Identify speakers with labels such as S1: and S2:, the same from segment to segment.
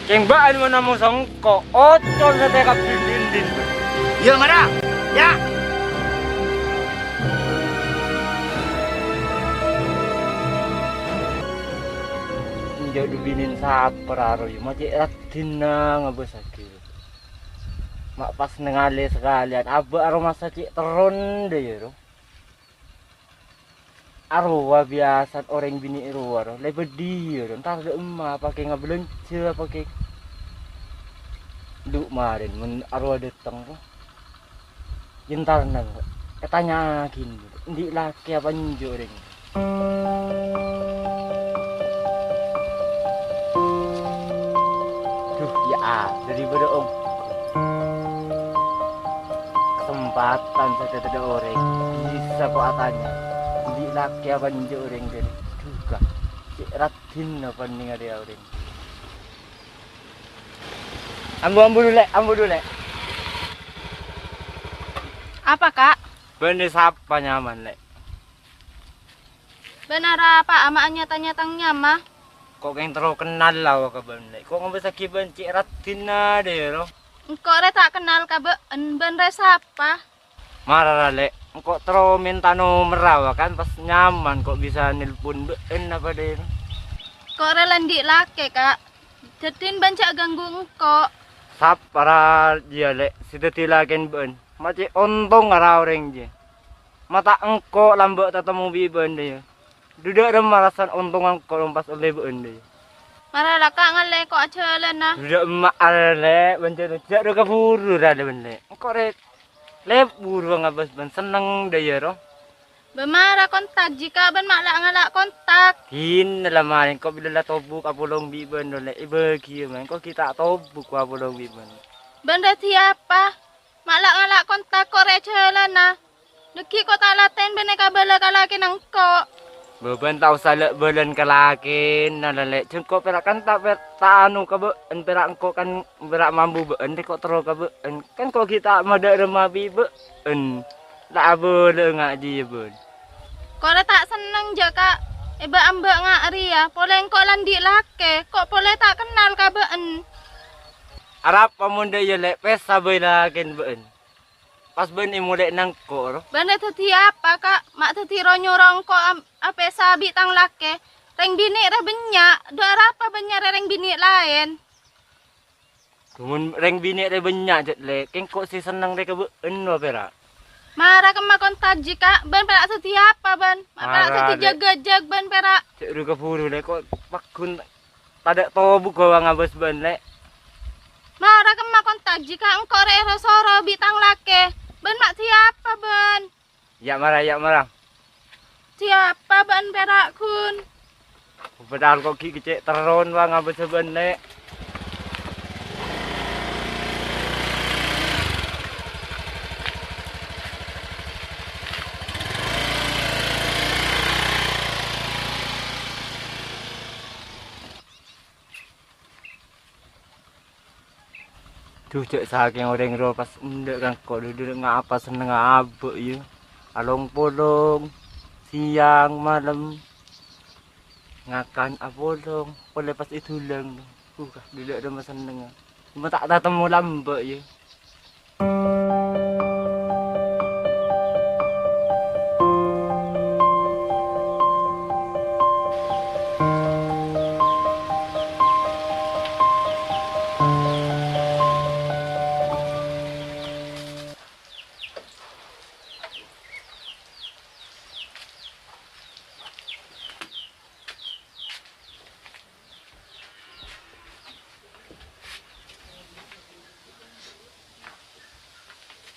S1: Kengbaan mo na mo sangko, otol sa teka din.
S2: Ya mana? Ya.
S1: Hindi dubinin sa pararo yung matiratin na nga ba sa kilo. Mapas na ngali sekalian, aba aroma sa teron deh yero. Arwa biasa orang bini irwa, lebih dia, entar ada emak pakai ngabelenca pakai duk marin, men arwa datang tuh. Jentar nang, katanya gini, di laki apa njo orang. Duh ya, daripada om. Kesempatan saya ada orang, bisa kok atanya. Di laki apa njo orang dari juga. Cik ratin apa nih ada orang. Ambu dulu.
S3: Apa kak?
S1: Bener siapa nyaman lek?
S3: Benar apa ama nyata-nyatanya mah?
S1: Kok yang terlalu kenal lah ka ben lek. Kok ngombe sakit benci ratin na deh ro.
S3: Engkau re tak kenal ka ben re siapa?
S1: Marah lek. Kok terlalu minta nomor lah kan pas nyaman kok bisa nelpon ben apa deh.
S3: Kok re landik laki kak? Jadin bancak ganggu engkau.
S1: Sap para dia lek sidetilaken ben. Maci ontong ara orang je. Mata engkau lambak tatemu biben deh. Dudak ada marasan untung engkau lompas oleh ben deh.
S3: Marah lah kak ngale kok aja na.
S1: Dudak emak ale bencana jak do kaburu ada ben lek. Engkau re lebur ngabas ben seneng deh ya ro.
S3: Bemara kontak jika ben maklak ngalak kontak.
S1: Hin lamarin kok bila tobuk apulong biben dole ibe kieu man kok kita tobuk apulong biben.
S3: Ben re siapa? Maklak ngalak kontak kok re na. Deki kok tak laten ben ka bala kalaki nang kok.
S1: Beban tau salek belen kalakin nalalek cengkok perak kan tak anu ka beun perak engko kan perak mambu beun kok tero ka beun kan kok kita mada remah biben. La abole ngaji beun.
S3: Kok re tak seneng je kak. Eba ambek ngak ria, poleng kok landik lake, kok pole tak kenal ka beun.
S1: Arab pamunda ye lek pesa belaken beun. Pas ben imulek nang ko ro.
S3: Bane teti apa kak? Mak teti ronyorong kok ape sabi tang lake. Reng bini re benyak, do apa benyak reng bini lain.
S1: Kumun reng bini re banyak jet lek, keng kok si seneng re ke beun wa perak.
S3: Marah kemak kontak jika ban perak teti apa ban? Mak perak
S1: Marah,
S3: teti
S1: Dek.
S3: jag-jag ban perak.
S1: Cek ru ke furu lek kok pakun tada tobu ko ngabas ben lek.
S3: Marah kemak kontak jika engkau re rosoro bitang lake. Ban mak siapa ban?
S1: Ya marah.
S3: Siapa ban perak kun?
S1: Padahal kok ki cek teron wa ngabas ben lek. Duh cek saking orang ro pas ndek kan kok duduk ngapa seneng abek ya. Along polong siang malam ngakan apolong boleh pas itu lang. Duduk ada seneng. Cuma tak ketemu lambek ya.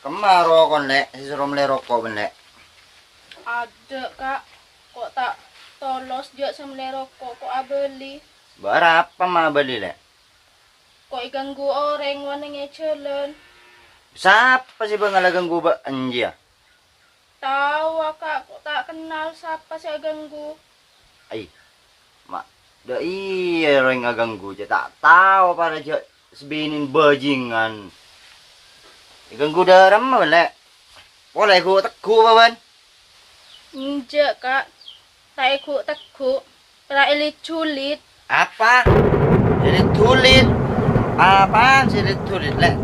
S2: Kemaro kon lek, sisurum le rokok ben lek.
S3: Ada kak, kok tak tolos je semlero kok abeli.
S2: Berapa mah beli lek?
S3: Kok iganggu orang wana ngecelen.
S2: Siapa sih bang ganggu ba anjia?
S3: Tahu kak, kok tak kenal siapa sih ganggu.
S2: Ai. Mak, da iya orang ngaganggu je tak tahu para je sebinin bajingan. Ganggu daram mah lek. Boleh ku teku ba ban?
S3: Nje kak, tak ikut teku. Pra elit culit.
S2: Apa? Jadi tulit. Apaan sih tulit lek?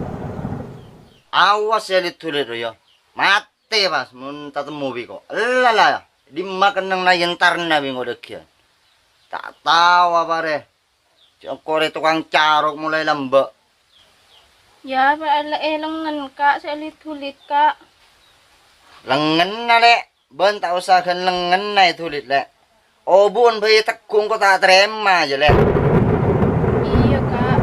S2: Awas ya tulit yo. Mati pas mun tatemu biko. Lala. Dimakan nang nayentar na bingo dekian. Tak tahu apa re. Kore tukang carok mulai lembek.
S3: Ya, lengan kak, saya tulit kak.
S2: Lengan na lek. Ben tak usah kan lengan na tulit lek. Obun bayi tekung kok tak terima aja lek.
S3: Iya kak.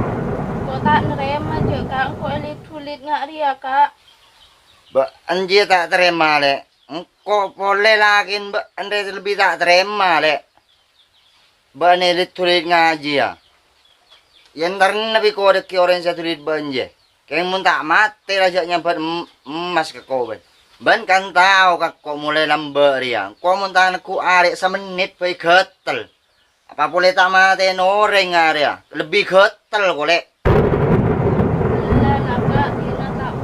S3: Kok tak nerema aja kak. Kok tulit nggak ria kak.
S2: Ba anji tak terima lek. Engkau boleh lagi ba andre lebih tak terima lek. Ba ne tulit ngaji ya. Yang nabi ko ada ki orang saya tulit banje. Kayak mun tak mati aja nyamper emas ke kau ban. Ban kan tahu kak kok mulai lambat ria. Kau mun tak aku arek semenit bae getel. Apa boleh tak mati noreng area. Lebih getel kok lek.
S3: Lah kak, Tina tak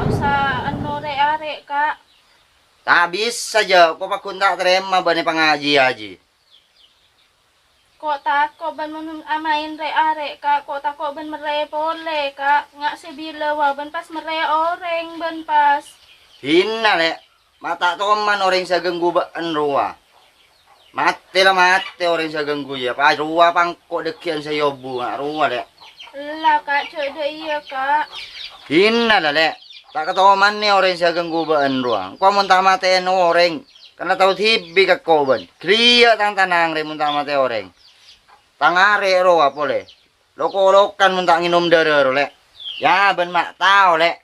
S3: usah anu arek kak.
S2: Tak bisa aja, kok pakun tak terima bani pengaji aja.
S3: Kok takut ban amain arek kak. Kok takut ban mere boleh kak. Nggak sebila wah ban pas mere orang ban pas.
S2: Hina lek, mata toman orang sa ganggu baan ruwa. Mati lah mati orang sa ganggu ya. Pa ruwa pangkok dekian sa yobu ngak ruwa lek.
S3: Lah kak, coba iya kak.
S2: Hina lah lek. Tak ketoman ni orang sa ganggu baan ruwa. Kau mun tak mati orang. Karena tahu tibi kak kau ban. Kriya tang tanang re mun tak mati orang. Tangare ruwa boleh. Loko-lokan mun tak nginum darah lek. Ya ben mak tahu lek.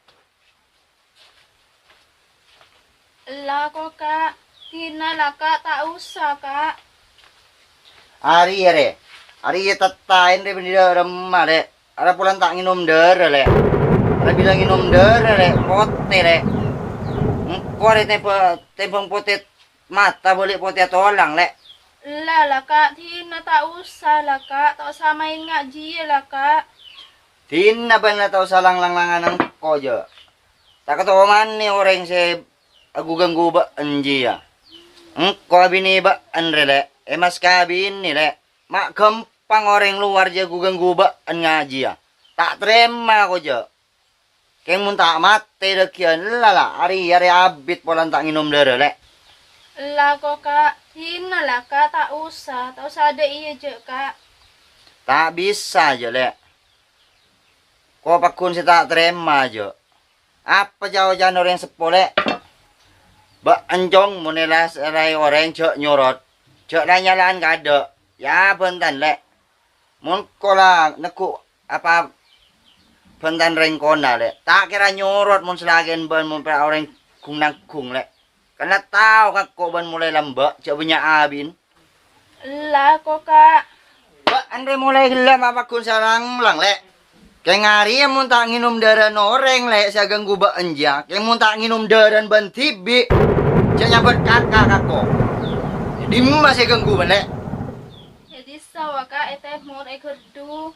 S3: Lah kok kak. Tina lah kak, tak usah kak.
S2: Ari re. Ari tatain re bendera remah re. Ada pulang tak nginum darah le. Ada bilang nginum darah le, pote le. Engko re tepung potet mata boleh potet tolang le.
S3: Lah kak, Tina tak usah lah kak. Tak usah main ngaji lah kak.
S2: Tina ban tau salang lang-langan engko je. Tak ketawa mani orang se aku ganggu ba anji ya. Engko bini ba andre le. Mas kabin ni le. Mak gampang orang luar je ganggu ba ngaji ya. Tak terima ko je. Keng mun tak mati dekian lala hari abit polan tak nginum darah le.
S3: Lah kok kak, Tina lah kak, tak usah ada iya je kak.
S2: Tak bisa je le. Kau pakun si tak terima je. Apa jauh-jauh orang sepole? Ba anjong munela serai orang cek nyorot. Cek nyalaan gak ada. Ya bentan le. Mun kola neku apa bentan rengkona le. Tak kira nyorot mun selagen ban mun pra orang kung nangkung le. Karena tahu kak kok ban mulai lembek cek punya abin.
S3: Lah kok kak.
S2: Ba andre mulai gelam apa kun sarang lang le. Kayak ngari mun tak nginum darah noreng le saya ganggu ba enjak. Kayak mun tak nginum darah ban tibi. Cek nyamper kakak kakko. Jadi masih ganggu ban le.
S3: Jadi sawa kak, eteh mur gerdu.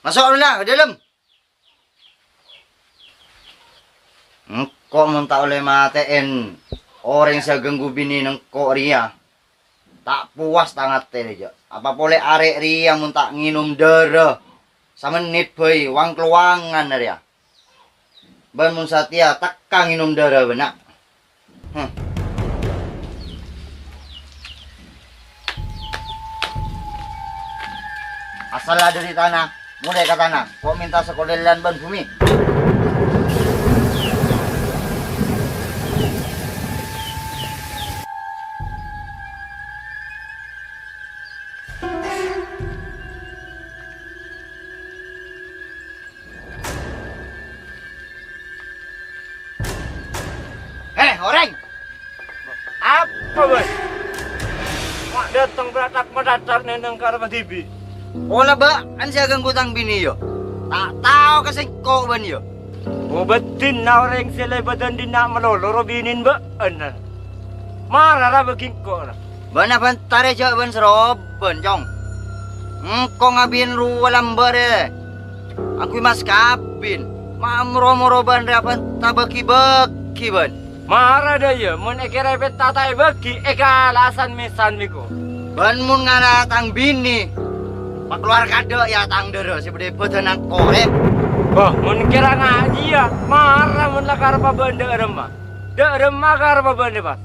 S2: Masuk lah ke dalam. Engkau mun tak oleh matiin orang saya ganggu bini nengko ria. Tak puas tangat aja. Apa boleh arek ria mun tak nginum darah. Samenit bae wang keluangan ria. Ban mun satia takkan nginum darah benak. Asal ada di tanah, mulai ke tanah. Kau minta sekolelan ban bumi. Orang.
S1: Apa boy? Mak datang beratak neneng karena TV.
S2: Ola ba, an siya ganggu tang bini yo. Tak tahu kasi ko ban yo.
S1: Obatin na orang sila badan din na maloloro binin ba? Anan. Marara baging ko na.
S2: Bana ban tare ja ban seroban jong. Ko ngabin ru walam bare. Aku mas kabin. Mamro-moro ban rapan tabaki-baki ban.
S1: Mara daya, mun ekere pet tatay bagi eka alasan mesan miko.
S2: Ban mun ngalatang bini. Pak keluarga dek ya tang dero seperti betenan korek.
S1: Bah, mun kira ngaji ya, marah mun lah karpa benda remah. Dek remah karpa benda pas.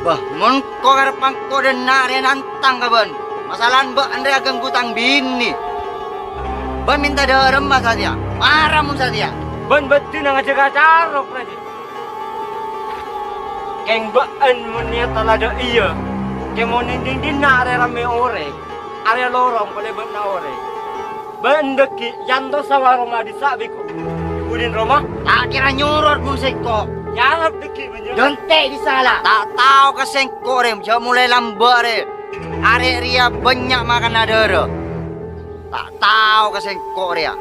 S2: Bah, mun ko karepang ko den nare nantang kaban. Masalahan ba andre agang gutang bini. Ba minta derem mas saja. Marah mun saja.
S1: Ban betin nga jaga carok aja. Keng baan mun niya talada iya. Keng mun din na are rame ore. Are lorong pale ban na ore. Bandeki yanto sama Roma disabi ko. Udin Roma,
S2: Tak kira nyurot mun seko.
S1: yarap deki menyo.
S2: Donte di salah. Tak tahu ke sengko rem. Jauh mulai lambat re. Are ria banyak makan adere. Tak tahu ke sengko ria.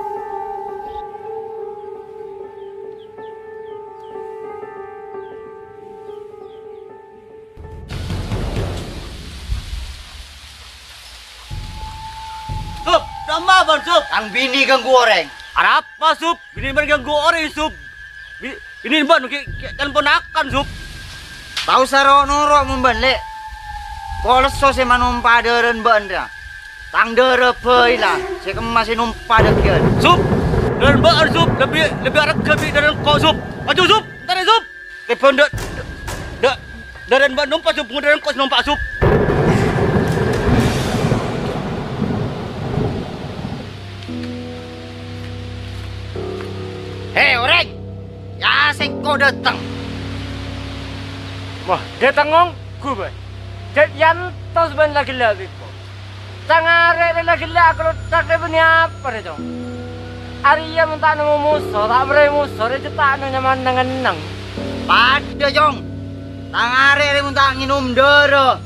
S4: Sup, nama ban sup.
S2: Ang bini kang goreng.
S4: Ada apa sup? Bini ban ganggu orang sup. Bini ban kan ponakan sup.
S2: Tahu saro noro mun ban le. Kalau so se manumpa deren ban dia. Tang dere pei lah. Se kemas numpa dekian.
S4: Sup. Dan ban sup lebih ada lebih dari kau sup. Maju sup. Dari sup. Telepon dari ban numpak sup, dari kau numpak sup.
S2: Hei orang. Ya sengko datang.
S1: Wah, dia tangong ku ba. Jet yantos ban lagi ko. Tangare lagi kalau tak ada bani apa deh dong. Arya minta nama musuh, tak beri musuh, dia cetak nyaman dengan nang.
S2: Pada jong. Tangare re munta nginum dere.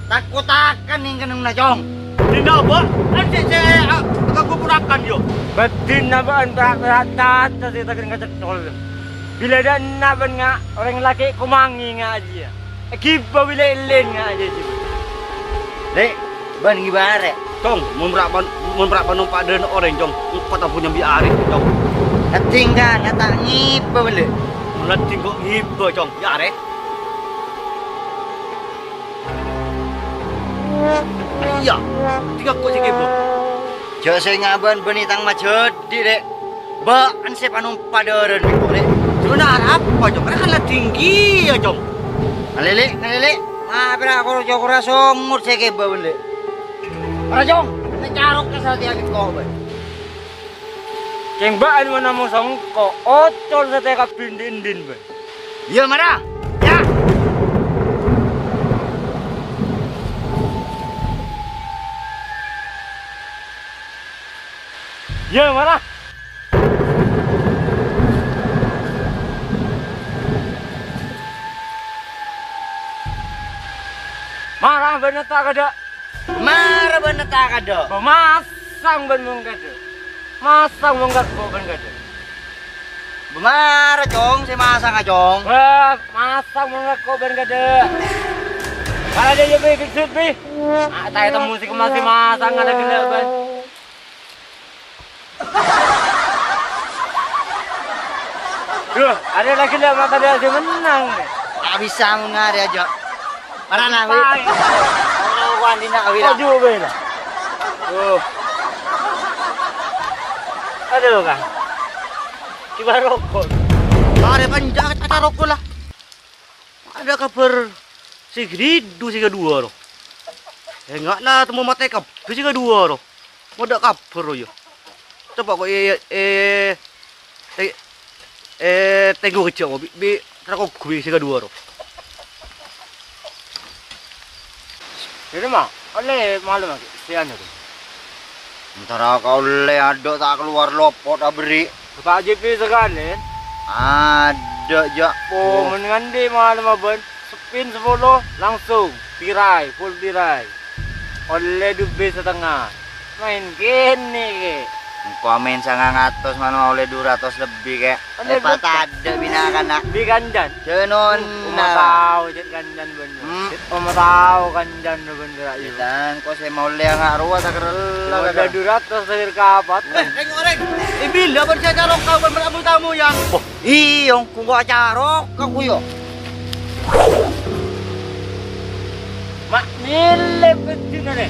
S2: Takutakan ning kenung na jong.
S4: Dina apa? Nanti saya aku ponakan yo.
S1: Betin na ba ang berat-berat sa takin nga cetol. Bila ada naban nga orang laki kumangi nga aja. Kiba bila ilen nga aja sih.
S2: Le, ban gimana re?
S4: Jong, mun berak numpak dan orang jong. Kau tak punya biari jong.
S2: Ketinggal tak ngipe bele.
S4: Nanti kau hiba jong. Biari. Iya, tiga kau cek hiba.
S2: Jo saya ngaban benitang majedi dek. Ba an se panumpa deren biko dek.
S4: Sebenarnya apa jong? Karena kan lah tinggi ya jong.
S2: Ngalele. Ma pira ko jo kura somur seke ba bele. Para jong, ne carok ka sa tiag ko ba.
S1: Keng baan mo na mo sangko, otol sa teka pindin-din ba.
S2: Iya mana? Ya.
S1: Ya mana? Marah bener tak ada.
S2: Mara bener tak ada.
S1: Masang ben mong kada. Masang mong kada ben kada.
S2: Bemara jong, saya masang jong.
S1: Wah, masang mong kada ben kada. Kalau dia jadi kecil bi. Ah, tayo ta musik masih masang ada kena ben. Duh, ada lagi lah mata dia si menang.
S2: Tak bisa ngari aja. Para na wi. Orang wan di nak wi.
S1: Oh, juga bela.
S2: Oh,
S1: Aduh kan. Kibar rokok.
S4: Ada panjang kata rokok lah. Ada kabar si Gridu si kedua loh. Enggak lah temu mata kap. Si kedua loh. Mau ada kabar yo. Coba kok tengok kecil mo bi rakok gue si kedua loh.
S1: Jadi mah, oleh malu lagi. Sian itu.
S2: antara kau le ada tak keluar lopot tak beri.
S1: Pak JP sekali.
S2: Ada ja.
S1: Oh, mendingan di malam abang. Spin 10 langsung tirai, full tirai. Oleh dubi setengah. Main gini ke.
S2: Komen sangat ngatos mana oleh 200 lebih kek.
S1: Oleh
S2: Lepas ada binakan nak.
S1: Di kandan.
S2: Jenon
S1: Tahu jet kandan bener. Tahu kandan bener ayo.
S2: Dan kau saya mau lihat ngak ruah tak kerela.
S1: Ada 200 dari kapat.
S4: Tengok orang. Bila berjaga lokal bermeramu tamu yang.
S2: Oh, iyong kung kau acarok aku yo.
S1: Mak nilai betul nih.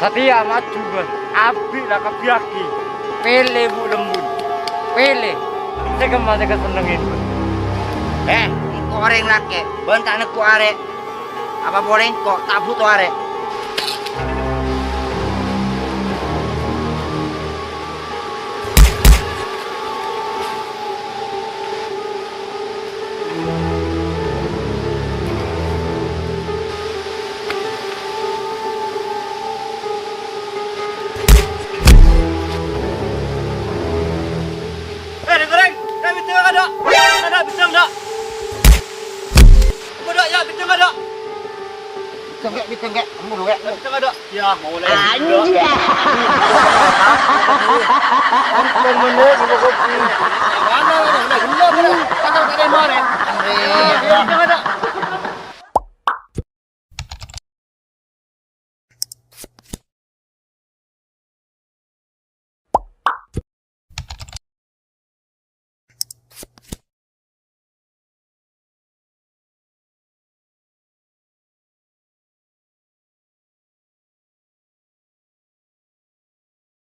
S1: Setia maju bos, abdi lah kebiaki. Pele bu lembut, pele. Saya kemana kesenengin bos.
S2: Iko orang laki, bentak neku arek. Apa boleh kok tak butuh arek?
S4: Goreng, dah bincang ada? Ada bincang tak? Ada ya bincang ada?
S2: Bincang kek, kamu dulu kek.
S4: Bincang ada? Ya, mau lagi.
S2: Anjir.
S4: Mana? Dah gila.